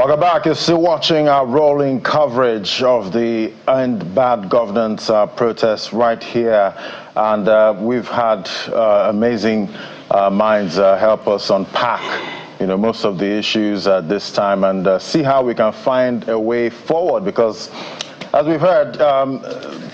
Welcome back. You're still watching our rolling coverage of the End Bad Governance protests right here. And we've had amazing minds help us unpack, most of the issues at this time and see how we can find a way forward. Because, as we've heard,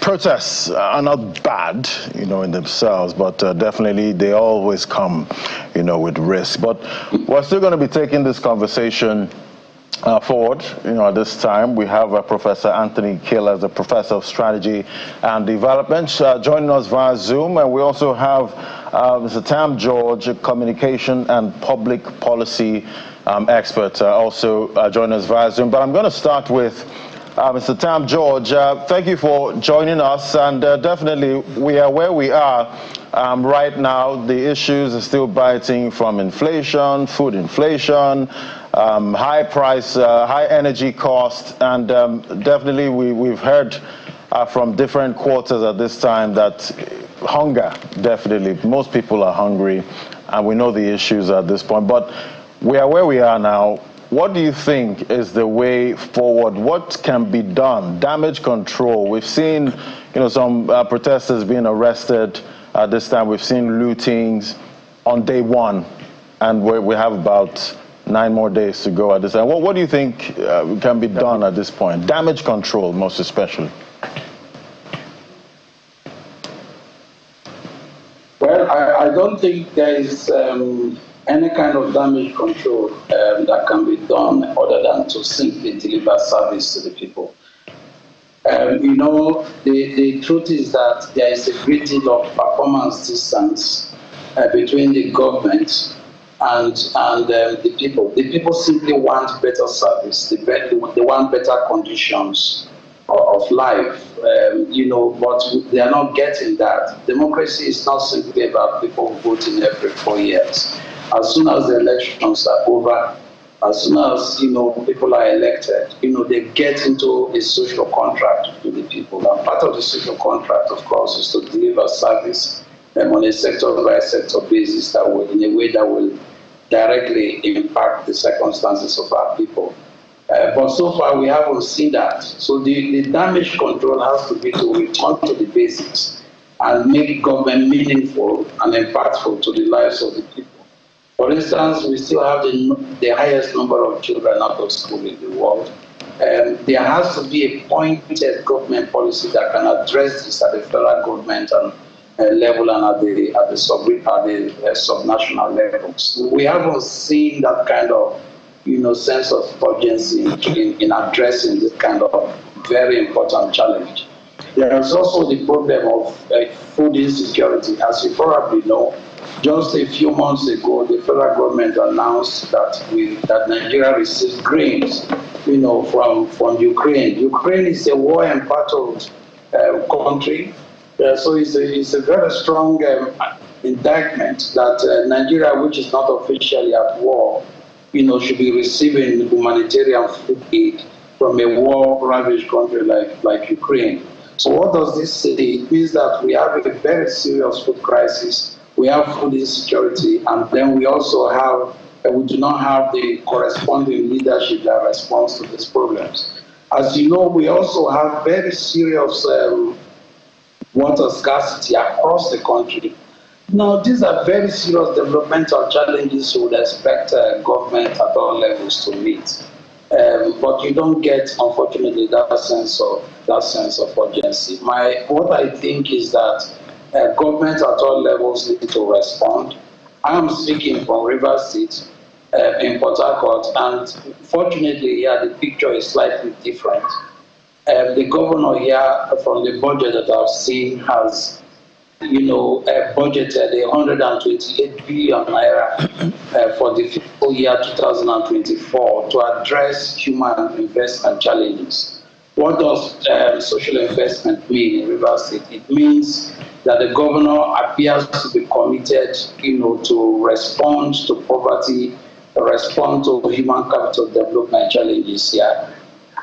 protests are not bad, in themselves, but definitely they always come, with risk. But we're still going to be taking this conversation forward. At this time, we have Professor Anthony Kill as the Professor of Strategy and Development joining us via Zoom, and we also have Mr. Tam George, a Communication and Public Policy expert, also joining us via Zoom. But I'm going to start with Mr. Tam George. Thank you for joining us, and definitely we are where we are right now. The issues are still biting from inflation, food inflation, high price, high energy cost, and definitely we've heard from different quarters at this time that hunger, definitely, most people are hungry, and we know the issues at this point. But we are where we are now. What do you think is the way forward? What can be done? Damage control. We've seen, some protesters being arrested at this time. We've seen lootings on day one, and we have about 9 more days to go at this time. What do you think can be done at this point? Damage control, most especially. Well, I don't think there is any kind of damage control that can be done other than to simply deliver service to the people. The truth is that there is a great deal of performance distance between the government and the people. The people simply want better service. They want better conditions of life, but they are not getting that. Democracy is not simply about people voting every 4 years. As soon as the elections are over, as soon as people are elected, they get into a social contract with the people. And part of the social contract, of course, is to deliver service on a sector-by-sector basis in a way that will directly impact the circumstances of our people. But so far, we haven't seen that. So the damage control has to be to return to the basics and make government meaningful and impactful to the lives of the people. For instance, we still have the highest number of children out of school in the world. There has to be a pointed government policy that can address this at the federal government and level and at the subnational levels. We haven't seen that kind of sense of urgency in addressing this kind of very important challenge. There is also the problem of food insecurity. As you probably know, just a few months ago, the federal government announced that Nigeria receives grains, from Ukraine. Ukraine is a war-embattled country, so it's a very strong indictment that Nigeria, which is not officially at war, should be receiving humanitarian food aid from a war-ravaged country like Ukraine. So what does this say? It means that we have a very serious food crisis. We have food insecurity, and then we also we do not have the corresponding leadership that responds to these problems. As you know, we also have very serious water scarcity across the country. Now, these are very serious developmental challenges you would expect government at all levels to meet. But you don't get, unfortunately, that sense of urgency. What I think is that government at all levels need to respond. I am speaking from Rivers State in Port Harcourt, and fortunately here the picture is slightly different. The governor here, from the budget that I've seen, has budgeted 128 billion naira for the fiscal year 2024 to address human investment challenges. What does social investment mean in Rivers State? It means that the governor appears to be committed, to respond to poverty, respond to human capital development challenges here.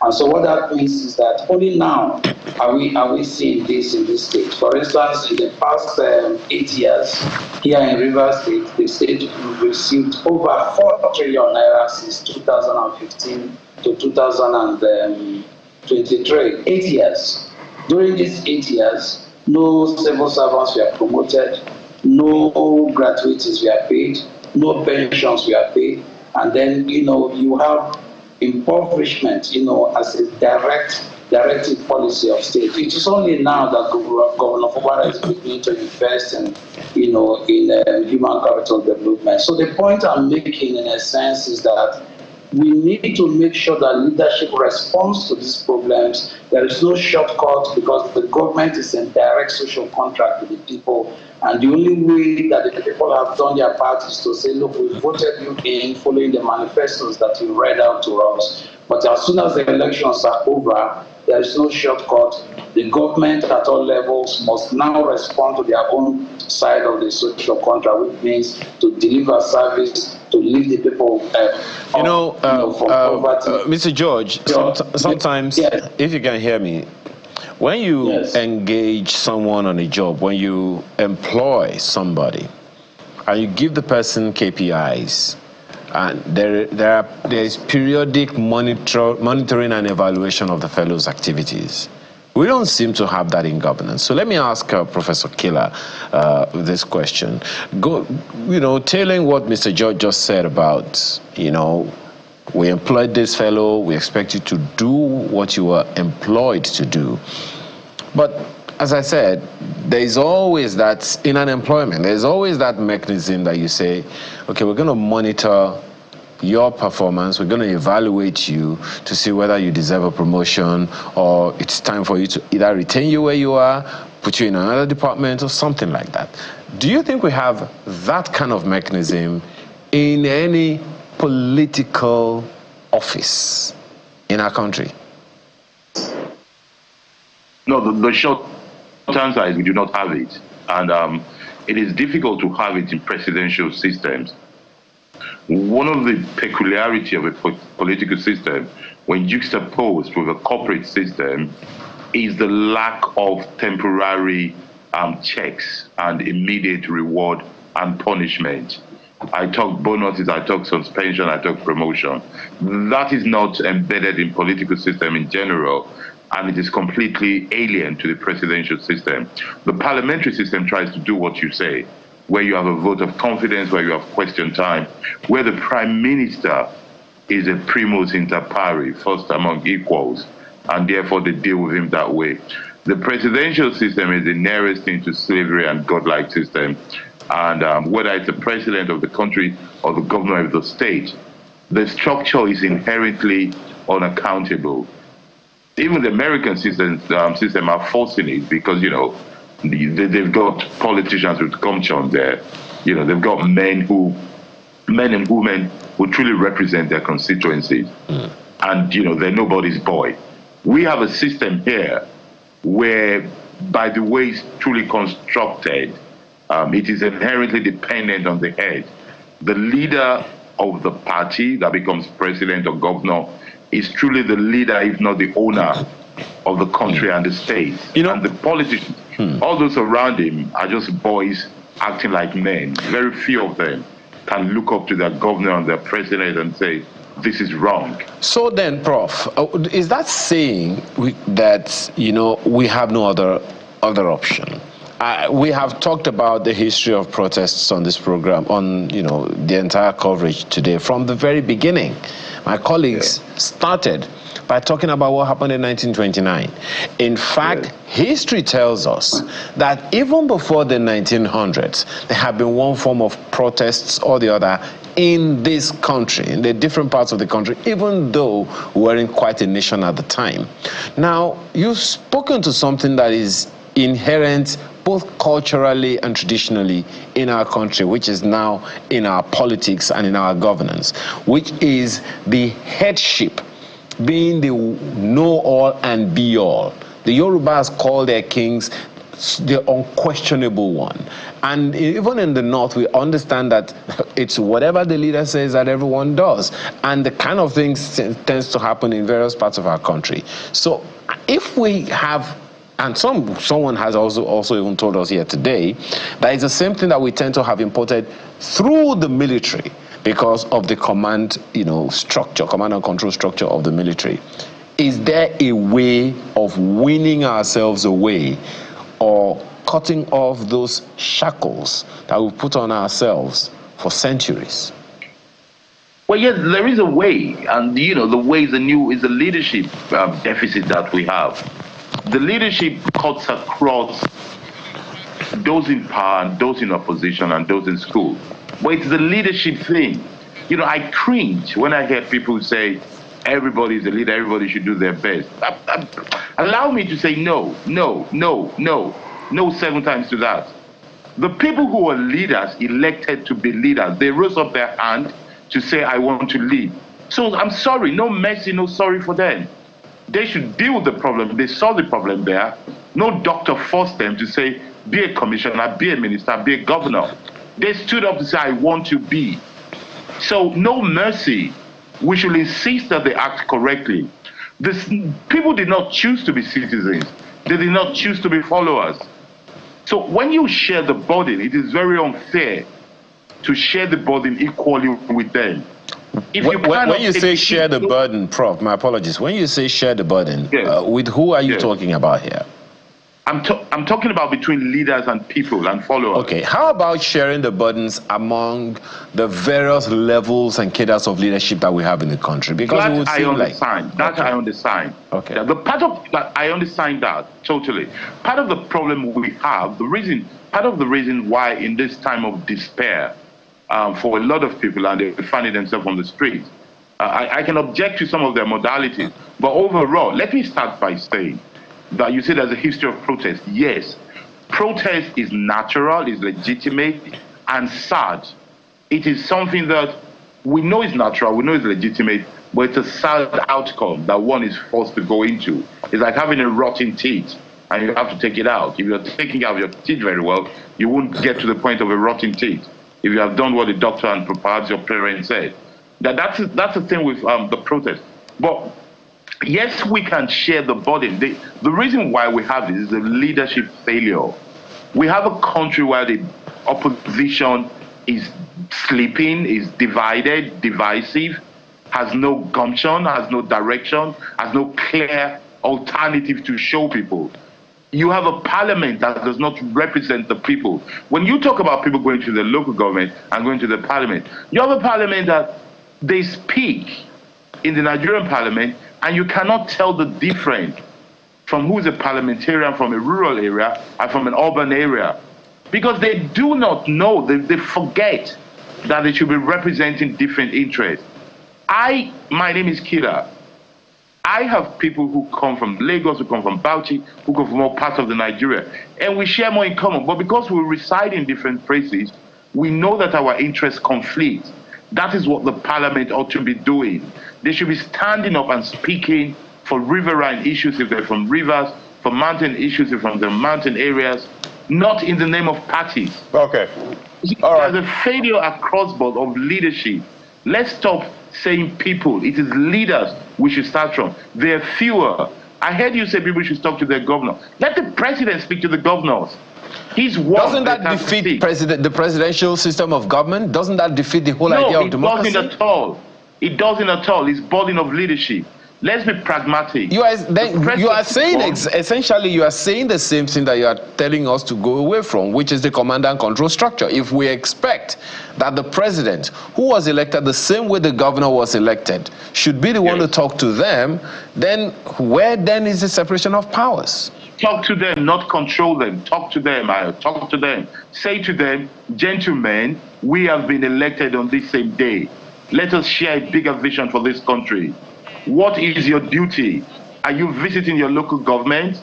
And so what that means is that only now are we seeing this in this state. For instance, in the past 8 years, here in Rivers State, the state received over 4 trillion naira since 2015 to 2023. 8 years. During these 8 years, no civil servants were promoted, no gratuities were paid, no pensions were paid, and then, you have impoverishment, as a directive policy of state. It is only now that Governor Fubara is beginning to invest in human capital development. So the point I'm making, in a sense, is that we need to make sure that leadership responds to these problems. There is no shortcut, because the government is in direct social contract with the people. And the only way that the people have done their part is to say, look, we voted you in following the manifestos that you read out to us. But as soon as the elections are over, there is no shortcut. The government at all levels must now respond to their own side of the social contract, which means to deliver service, to lift the people from poverty. Mr. George, sometimes, yes. If you can hear me, when you Yes. engage someone on a job, when you employ somebody, and you give the person KPIs, and there is periodic monitoring and evaluation of the fellow's activities. We don't seem to have that in governance. So let me ask Professor Killer this question. Tailing what Mr. George just said about, we employed this fellow, we expect you to do what you were employed to do. But as I said, there's always that, in unemployment, there's always that mechanism that you say, okay, we're going to monitor your performance, we're going to evaluate you to see whether you deserve a promotion, or it's time for you to either retain you where you are, put you in another department, or something like that. Do you think we have that kind of mechanism in any political office in our country? No, the short answer is we do not have it. And it is difficult to have it in presidential systems. One of the peculiarity of a political system, when juxtaposed with a corporate system, is the lack of temporary checks and immediate reward and punishment. I talk bonuses, I talk suspension, I talk promotion. That is not embedded in political system in general, and it is completely alien to the presidential system. The parliamentary system tries to do what you say, where you have a vote of confidence, where you have question time, where the prime minister is a primus inter pares, first among equals, and therefore they deal with him that way. The presidential system is the nearest thing to slavery and godlike system. And whether it's the president of the country or the governor of the state, the structure is inherently unaccountable. Even the American system are forcing it, because, they've got politicians with gumption there. They've got men and women who truly represent their constituencies. And, they're nobody's boy. We have a system here where, by the way it's truly constructed, it is inherently dependent on the head. The leader of the party that becomes president or governor is truly the leader, if not the owner, of the country and the state. And the politicians, all those around him, are just boys acting like men. Very few of them can look up to their governor and their president and say, this is wrong. So then, Prof, is that saying that, we have no other option? We have talked about the history of protests on this program, on the entire coverage today, from the very beginning. My colleagues started by talking about what happened in 1929. In fact, history tells us that even before the 1900s, there have been one form of protests or the other in this country, in the different parts of the country, even though we weren't quite a nation at the time. Now, you've spoken to something that is inherent both culturally and traditionally in our country, which is now in our politics and in our governance, which is the headship being the know-all and be-all. The Yorubas call their kings the unquestionable one. And even in the North, we understand that it's whatever the leader says that everyone does. And the kind of things tends to happen in various parts of our country. So if we have, and someone has also even told us here today, that it's the same thing that we tend to have imported through the military, because of the command, structure, command and control structure of the military. Is there a way of weaning ourselves away or cutting off those shackles that we put on ourselves for centuries? Well, yes, there is a way, and the way is the leadership deficit that we have. The leadership cuts across those in power, and those in opposition, and those in school. But it's the leadership thing. I cringe when I hear people say, everybody is a leader, everybody should do their best. Allow me to say no 7 times to that. The people who are leaders, elected to be leaders, they rose up their hand to say, I want to lead. So I'm sorry, no mercy, no sorry for them. They should deal with the problem. They saw the problem there. No doctor forced them to say, be a commissioner, be a minister, be a governor. They stood up to say, I want to be. So no mercy. We should insist that they act correctly. People did not choose to be citizens. They did not choose to be followers. So when you share the burden, it is very unfair to share the burden equally with them. When you say share the burden, Prof, my apologies. When you say share the burden, yes. With who are you talking about here? I'm talking about between leaders and people and followers. Okay, how about sharing the burdens among the various levels and cadres of leadership that we have in the country? Because that it would seem I understand. Okay. The part of that, I understand that totally. Part of the problem we have, part of the reason why in this time of despair, for a lot of people, and they're finding themselves on the street, I can object to some of their modalities, but overall, let me start by saying that you say there's a history of protest. Yes, protest is natural, is legitimate, and sad. It is something that we know is natural, we know is legitimate, but it's a sad outcome that one is forced to go into. It's like having a rotten teeth, and you have to take it out. If you're taking out your teeth very well, you won't get to the point of a rotten teeth. If you have done what the doctor and perhaps your parents said. That's the thing with the protest. But yes, we can share the burden. The reason why we have this is a leadership failure. We have a country where the opposition is sleeping, is divided, divisive, has no gumption, has no direction, has no clear alternative to show people. You have a parliament that does not represent the people. When you talk about people going to the local government and going to the parliament, you have a parliament that they speak in the Nigerian parliament, and you cannot tell the difference from who is a parliamentarian from a rural area and from an urban area. Because they do not know, they forget that they should be representing different interests. My name is Kira. I have people who come from Lagos, who come from Bauchi, who come from all parts of the Nigeria, and we share more in common. But because we reside in different places, we know that our interests conflict. That is what the parliament ought to be doing. They should be standing up and speaking for riverine issues if they're from rivers, for mountain issues if they're from the mountain areas, not in the name of parties. Okay. All right. There's a failure across board of leadership. Let's stop saying people. It is leaders we should start from. There are fewer. I heard you say people should talk to their governor. Let the president speak to the governors. Doesn't that defeat the presidential system of government? Doesn't that defeat the whole idea of democracy? No, it doesn't at all. It doesn't at all. It's burden of leadership. Let's be pragmatic. You are saying essentially you are saying the same thing that you are telling us to go away from, which is the command and control structure. If we expect that the president, who was elected the same way the governor was elected, should be the one to talk to them, then where then is the separation of powers? Talk to them, not control them. Talk to them. Talk to them. Say to them, gentlemen, we have been elected on this same day. Let us share a bigger vision for this country. What is your duty? Are you visiting your local government?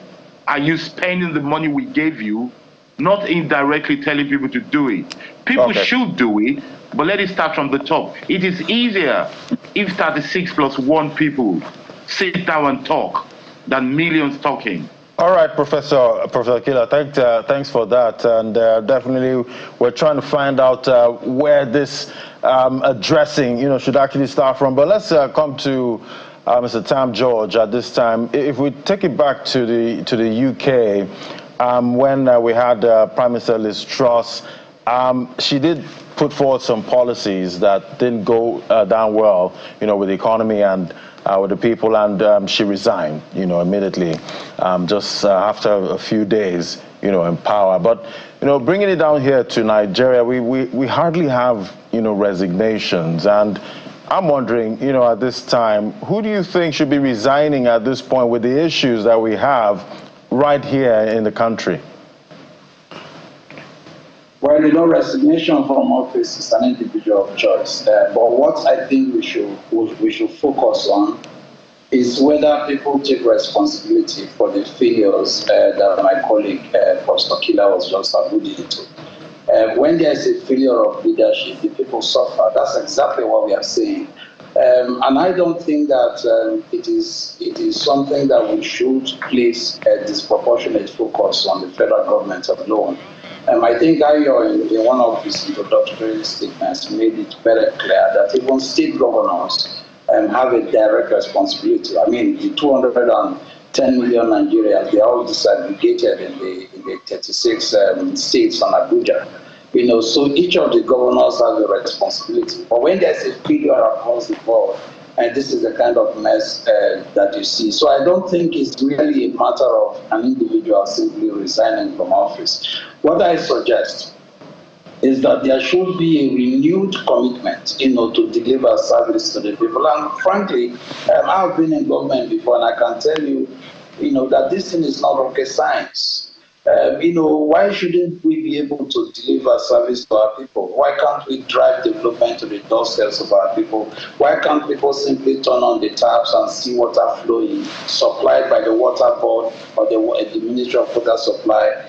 Are you spending the money we gave you? Not indirectly telling people to do it. People should do it, but let it start from the top. It is easier if 36 plus 1 people sit down and talk than millions talking. All right, Professor Killer, thanks for that. And definitely we're trying to find out where this addressing, should actually start from. But let's come to Mr. Tam George at this time. If we take it back to the UK, when we had Prime Minister Liz Truss she did put forward some policies that didn't go down well, with the economy and with the people, and she resigned, immediately, just after a few days, in power. But, bringing it down here to Nigeria, we hardly have, resignations. And I'm wondering, at this time, who do you think should be resigning at this point with the issues that we have right here in the country? Well, resignation from office is an individual choice. But what I think we should focus on is whether people take responsibility for the failures that my colleague, Professor Killer, was just alluding to. When there is a failure of leadership, the people suffer. That's exactly what we are saying. And I don't think that it is something that we should place a disproportionate focus on the federal government alone. I think Ayo, in one of his introductory statements, made it very clear that even state governors have a direct responsibility. I mean, the 210 million Nigerians, they are all disaggregated in the 36 states on Abuja. So each of the governors has a responsibility. But when there's a failure across the board, and this is the kind of mess that you see. So I don't think it's really a matter of an individual simply resigning from office. What I suggest is that there should be a renewed commitment, to deliver service to the people. And frankly, I've been in government before, and I can tell you, that this thing is not rocket science. Why shouldn't we be able to deliver service to our people? Why can't we drive development to the doorsteps of our people? Why can't people simply turn on the taps and see water flowing, supplied by the water board or the Ministry of Water Supply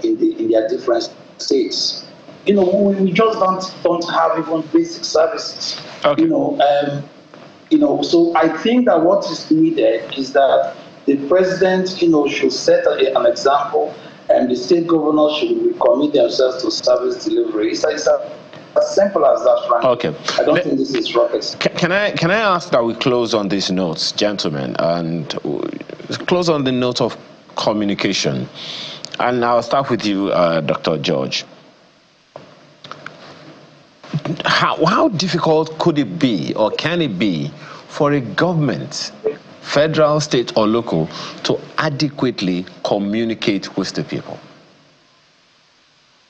in their different states? We just don't have even basic services. Okay. So I think that what is needed is that the president, should set an example, and the state governors should recommit themselves to service delivery. It's as simple as that, Frank. Okay. I don't think this is rocket. Can I ask that we close on these notes, gentlemen, and close on the note of communication? And I'll start with you, Dr. George. How difficult could it be, or can it be, for a government, federal, state, or local, to adequately communicate with the people?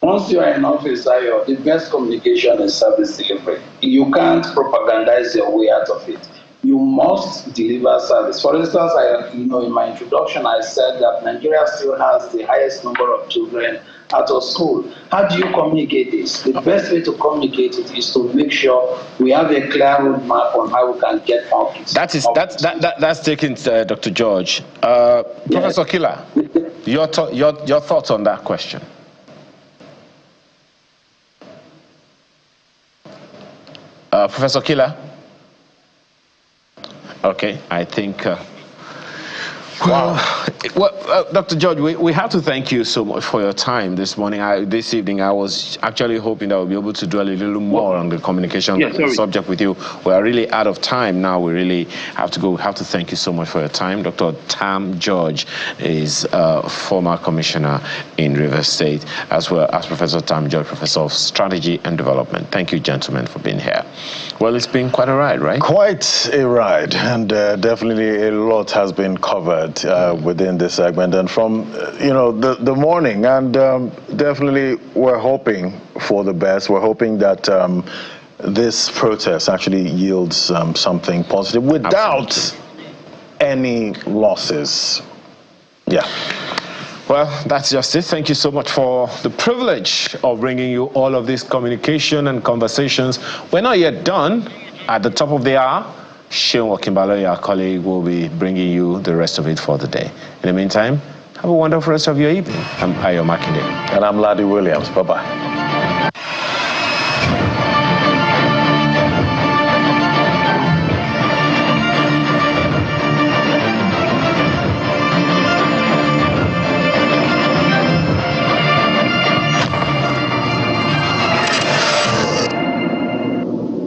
Once you are in office, the best communication is service delivery. You can't propagandize your way out of it. You must deliver service. For instance, in my introduction, I said that Nigeria still has the highest number of children out of school. How do you communicate this? The best way to communicate it is to make sure we have a clear roadmap on how we can get more kids. That's taken, Dr. George. Professor Killer, your thoughts on that question? Professor Killer? Okay, I think... Dr. George, we have to thank you so much for your time this morning. This evening, I was actually hoping that we'll be able to dwell a little more on the communication subject with you. We are really out of time now. We really have to go. We have to thank you so much for your time. Dr. Tam George is a former commissioner in Rivers State, as well as Professor Tam George, Professor of Strategy and Development. Thank you, gentlemen, for being here. Well, it's been quite a ride, right? Quite a ride, and definitely a lot has been covered within this segment, and from the morning, and definitely we're hoping for the best. We're hoping that this protest actually yields something positive without any losses. Yeah. Well, that's just it. Thank you so much for the privilege of bringing you all of this communication and conversations. We're not yet done. At the top of the hour, Seun Wakimbalo, our colleague, will be bringing you the rest of it for the day. In the meantime, have a wonderful rest of your evening. I'm Ayo Makinde. And I'm Ladi Williams. Bye-bye.